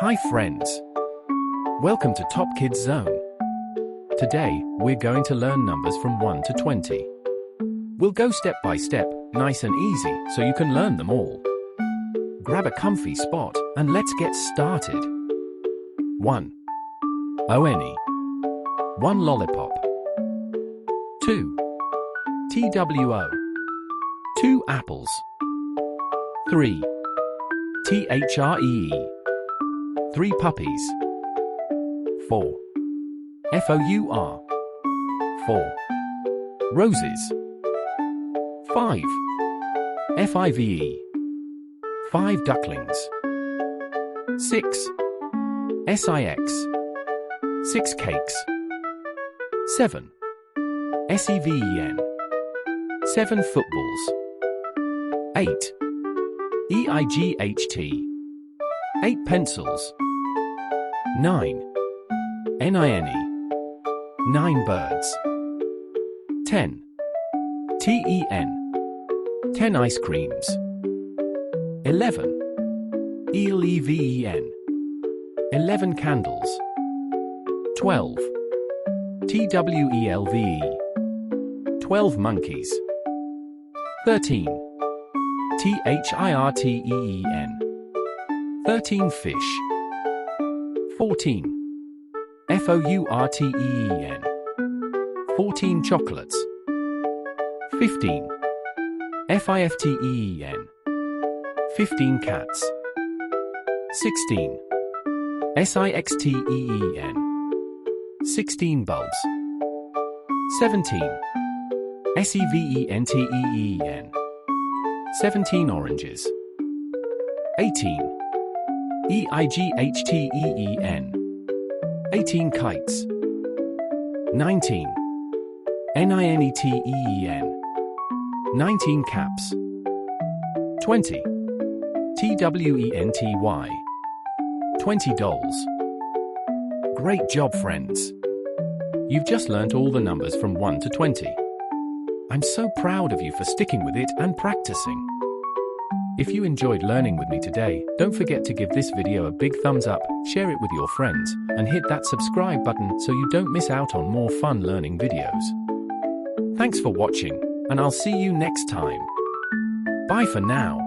Hi friends! Welcome to TopKidsZone. Today, we're going to learn numbers from 1 to 20. We'll go step by step, nice and easy, so you can learn them all. Grab a comfy spot, and let's get started. 1. ONE. 1 lollipop. 2. TWO. 2 apples. 3. THREE. 3 puppies. 4. FOUR. 4 roses. 5. FIVE. 5 ducklings. 6. SIX. 6 cakes. 7. SEVEN. 7 footballs. 8. EIGHT. 8 pencils. 9. NINE. 9 birds. 10. TEN. 10 ice creams. 11. ELEVEN. 11 candles. 12. TWELVE. 12 monkeys. 13. THIRTEEN. 13 fish. 14. FOURTEEN. 14 chocolates. 15. FIFTEEN. 15 cats. 16. SIXTEEN. 16 bulbs. 17. SEVENTEEN. 17 oranges. 18. EIGHTEEN. 18 kites. 19. NINETEEN. 19 caps. 20. TWENTY. 20 dolls. Great job, friends! You've just learnt all the numbers from 1 to 20. I'm so proud of you for sticking with it and practicing. If you enjoyed learning with me today, don't forget to give this video a big thumbs up, share it with your friends, and hit that subscribe button so you don't miss out on more fun learning videos. Thanks for watching, and I'll see you next time. Bye for now.